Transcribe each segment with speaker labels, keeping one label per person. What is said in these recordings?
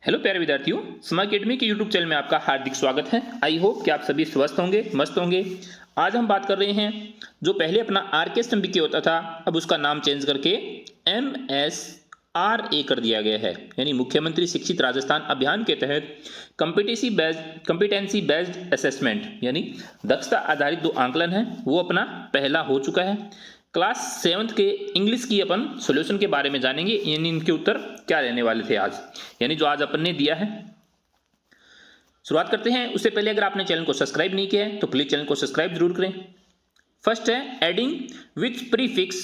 Speaker 1: Hello प्यारे विद्यार्थियों, समा अकेडमी के यूट्यूब चैनल में आपका हार्दिक स्वागत है। आई होप कि आप सभी स्वस्थ होंगे, मस्त होंगे। आज हम बात कर रहे हैं जो पहले अपना RK होता था, अब उसका नाम चेंज करके MSRA कर दिया गया है, यानी मुख्यमंत्री शिक्षित राजस्थान अभियान के तहत कम्पिटेंसी बेस्ड असेसमेंट यानी दक्षता आधारित जो आंकलन है वो अपना पहला हो चुका है। क्लास 7th के इंग्लिश की अपन सॉल्यूशन के बारे में जानेंगे, यानी इनके उत्तर क्या रहने वाले थे आज, यानी जो आज अपन ने दिया है। शुरुआत करते हैं। उससे पहले अगर आपने चैनल को सब्सक्राइब नहीं किया है तो प्लीज चैनल को सब्सक्राइब जरूर करें। फर्स्ट है adding which prefix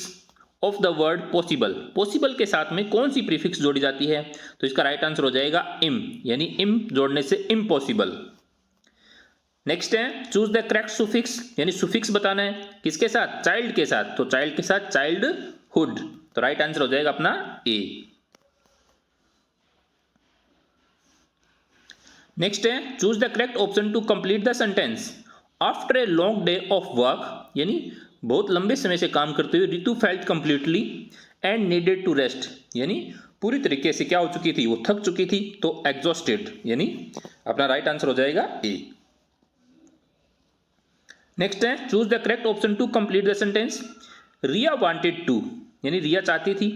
Speaker 1: of the word possible. Possible के साथ में कौन सी प्रीफिक्स जोड़ी जाती है, तो इसका राइट आंसर हो जाएगा इम, यानी इम जोड़ने से इम्पॉसिबल। नेक्स्ट है चूज द करेक्ट सुफिक्स, यानी सुफिक्स बताना है किसके साथ, चाइल्ड के साथ, तो चाइल्ड के साथ चाइल्डहुड, तो राइट आंसर हो जाएगा अपना ए। नेक्स्ट है choose the correct option to complete the sentence. After a long day of work, यानी बहुत लंबे समय से काम करते हुए Ritu felt completely and needed to rest, यानी पूरी तरीके से क्या हो चुकी थी, वो थक चुकी थी, तो एग्जॉस्टेड, यानी अपना राइट आंसर हो जाएगा ए। नेक्स्ट है choose the correct option to complete the sentence. Riya wanted to, यानी रिया चाहती थी,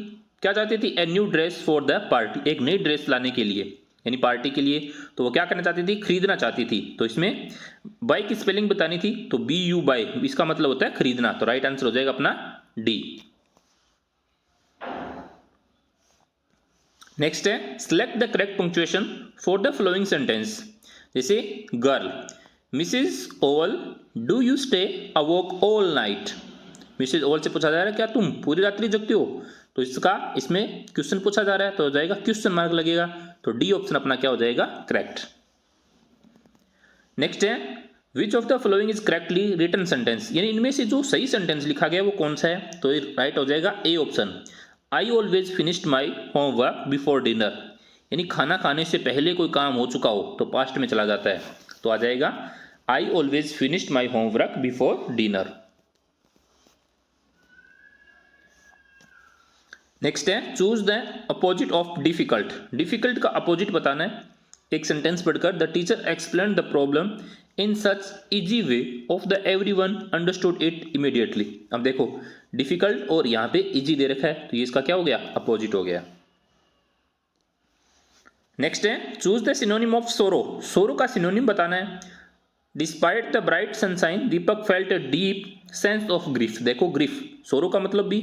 Speaker 1: क्या चाहती थी, a new dress for the party, एक नई ड्रेस लाने के लिए, यानी पार्टी के लिए, तो वो क्या करना चाहती थी, खरीदना चाहती थी। तो इसमें बाय की स्पेलिंग बतानी थी, तो BU बाय, इसका मतलब होता है खरीदना, तो राइट आंसर हो जाएगा अपना डी। नेक्स्ट है select the correct punctuation for the following sentence. जैसे girl, Mrs oval do you stay awake all night. Mrs oval से पूछा जा रहा है क्या तुम पूरी रात्रि जगते हो, तो इसमें क्वेश्चन पूछा जा रहा है, तो हो जाएगा क्वेश्चन मार्क लगेगा, तो डी ऑप्शन अपना क्या हो जाएगा, करेक्ट। नेक्स्ट है which of the following is correctly written sentence, यानी इनमें से जो सही सेंटेंस लिखा गया वो कौन सा है, तो राइट हो जाएगा A option. I always finished my homework before dinner, यानी खाना खाने से पहले कोई काम हो चुका हो तो पास्ट में चला जाता है, तो आ जाएगा I always finished my homework before dinner. Next है choose the opposite of difficult. Difficult का अपोजिट बताना है, एक सेंटेंस पढ़कर the teacher explain the problem in such easy way of the everyone understood it immediately. अब देखो difficult और यहां पे इजी दे रखा है, तो ये इसका क्या हो गया, अपोजिट हो गया। नेक्स्ट है चूज द सिनोनिम ऑफ सोरो। सोरो का सिनोनिम बताना है। Despite the bright sunshine Deepak felt a deep sense of grief. देखो ग्रीफ, सोरो का मतलब भी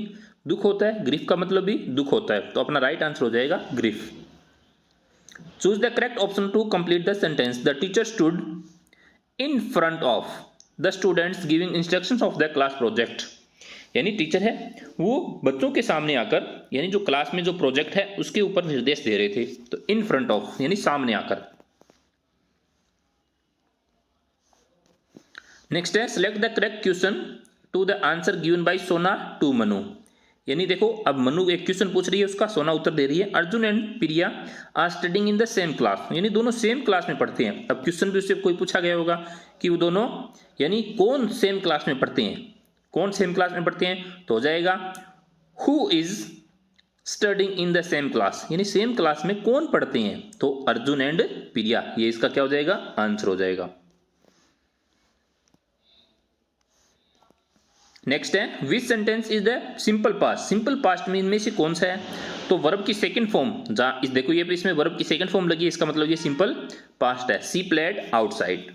Speaker 1: दुख होता है, ग्रीफ का मतलब भी दुख होता है, तो अपना राइट आंसर हो जाएगा grief. Choose the correct option to complete the sentence. The teacher stood in front of the students giving instructions of the class project, यानी टीचर है वो बच्चों के सामने आकर, यानी जो क्लास में जो प्रोजेक्ट है उसके ऊपर निर्देश दे रहे थे, तो इन फ्रंट ऑफ यानी सामने आकर। नेक्स्ट है select the correct question to the answer given by Sona to Manu, यानी देखो अब मनु एक क्वेश्चन पूछ रही है, उसका सोना उत्तर दे रही है। Arjun and Priya are studying in the same class, यानी दोनों सेम क्लास में पढ़ते हैं। अब क्वेश्चन भी उससे कोई पूछा गया होगा कि वो दोनों, यानी कौन सेम क्लास में पढ़ते हैं, कौन सेम क्लास में पढ़ते हैं, तो हो जाएगा who is studying in the same class, यानी सेम क्लास में कौन पढ़ते हैं, तो अर्जुन एंड प्रिया, ये इसका क्या हो जाएगा, आंसर हो जाएगा। नेक्स्ट है विच sentence is the simple past. Simple past में इनमें से कौन सा है, तो वर्ब की सेकंड फॉर्म, जहां इस देखो ये इसमें वर्ब की सेकंड फॉर्म लगी है, इसका मतलब ये सिंपल पास्ट है। She played outside.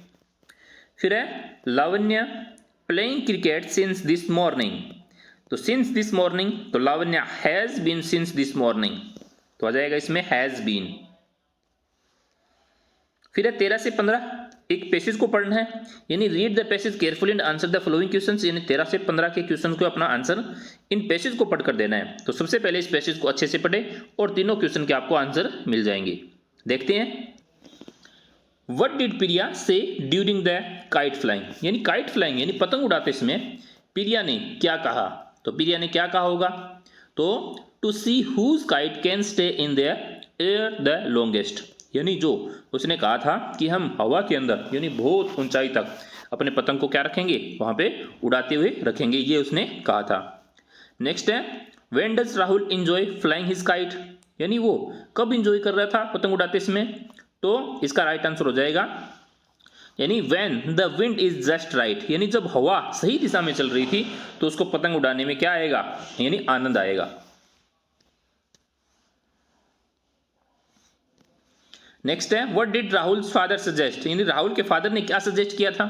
Speaker 1: फिर है Lavanya playing cricket since this morning, तो सिंस दिस मॉर्निंग, तो Lavanya has been since this morning, तो आ जाएगा इसमें हैज बीन। फिर है 13 से 15, एक पैसेज को पढ़ना है, यानी read the passage carefully and answer the following questions, यानी 13 से 15 के क्वेश्चन को अपना आंसर इन पैसेज को पढ़कर देना है। तो सबसे पहले इस पैसेज को अच्छे से पढ़े और तीनों क्वेश्चन के आपको आंसर मिल जाएंगे। देखते हैं। व्हाट डिड प्रिया से ड्यूरिंग द काइट फ्लाइंग, यानी काइट फ्लाइंग यानी पतंग उड़ाते समय प्रिया ने क्या कहा, तो प्रिया ने क्या कहा होगा, तो to see whose kite can stay in the air the longest, यानी जो उसने कहा था कि हम हवा के अंदर यानी बहुत ऊंचाई तक अपने पतंग को क्या रखेंगे, वहां पे उड़ाते हुए रखेंगे, ये उसने कहा था। नेक्स्ट है when does Rahul enjoy flying his kite, यानी वो कब इंजॉय कर रहा था पतंग उड़ाते समय, तो इसका राइट आंसर हो जाएगा यानी when the wind is just right, यानी जब हवा सही दिशा में चल रही थी तो उसको पतंग उड़ाने में क्या आएगा, यानी आनंद आएगा। नेक्स्ट है what did Rahul father suggest, यानी राहुल के फादर ने क्या सजेस्ट किया था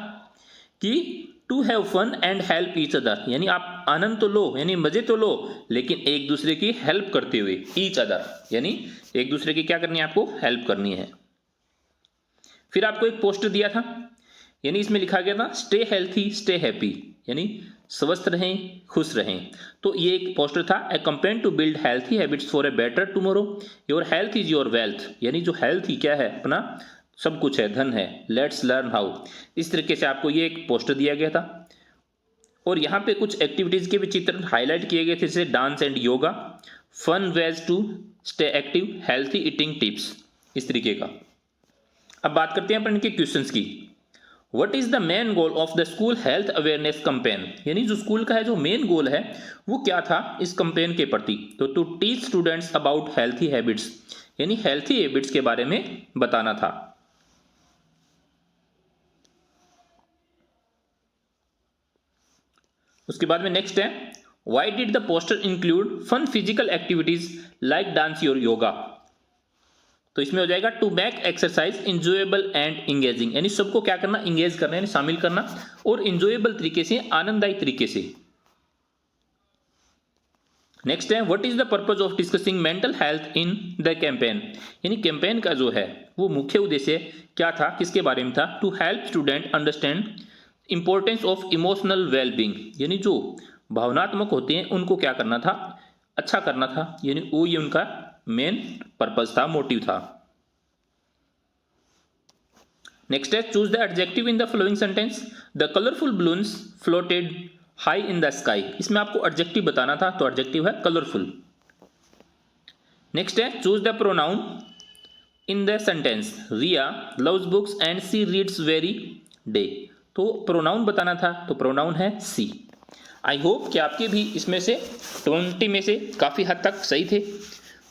Speaker 1: कि to have fun and help each other, यानी आप आनंद तो लो यानी मजे तो लो लेकिन एक दूसरे की हेल्प करते हुए, ईच अदर यानी एक दूसरे की क्या करनी है, आपको हेल्प करनी है। फिर आपको एक पोस्टर दिया था, यानी इसमें लिखा गया था स्टे हेल्थी स्टे हैप्पी, यानी स्वस्थ रहें खुश रहें। तो ये एक पोस्टर था, a campaign to build healthy habits for a better tomorrow, your health is your wealth, यानी जो हेल्थ ही क्या है, अपना सब कुछ है, धन है, लेट्स लर्न हाउ। इस तरीके से आपको ये एक पोस्टर दिया गया था और यहाँ पे कुछ एक्टिविटीज के भी चित्र हाईलाइट किए गए थे, जैसे dance and yoga, fun ways to stay active, healthy eating tips, इस तरीके का। अब बात करते हैं अपन इनके क्वेश्चंस की। What is the main goal of the school health awareness campaign, यानी जो स्कूल का है जो मेन गोल है वो क्या था इस कैंपेन के प्रति, तो to teach students about healthy habits, यानी हेल्थी हैबिट्स के बारे में बताना था। उसके बाद में नेक्स्ट है why did the poster include fun physical activities like dance और योगा, तो इसमें हो जाएगा to make exercise enjoyable and engaging, यानी सबको क्या करना, इंगेज करना यानी शामिल करना और इंजॉयबल तरीके से, आनंददायी तरीके से। नेक्स्ट है what is the purpose of discussing mental health in the campaign, यानी कैंपेन का जो है वो मुख्य उद्देश्य क्या था, किसके बारे में था, to help student understand importance of emotional wellbeing, यानी जो भावनात्मक होते हैं उनको क्या करना था, अच्छा करना था, यानी वो ये उनका मेन पर्पस था, मोटिव था। नेक्स्ट है choose the adjective in the following sentence, the colourful balloons floated high in the sky, इसमें आपको एडजेक्टिव बताना था, तो एडजेक्टिव है कलरफुल। नेक्स्ट है choose the pronoun in the sentence, Riya loves books and she reads every day, तो pronoun बताना था, तो प्रोनाउन है सी। आई होप कि आपके भी इसमें से 20 में से काफ़ी हद तक सही थे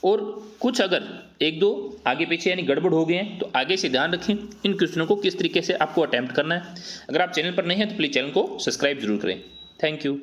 Speaker 1: और कुछ अगर एक दो आगे पीछे यानी गड़बड़ हो गए हैं तो आगे से ध्यान रखें इन क्वेश्चनों को किस तरीके से आपको अटेम्प्ट करना है। अगर आप चैनल पर नहीं हैं तो प्लीज़ चैनल को सब्सक्राइब जरूर करें। Thank you.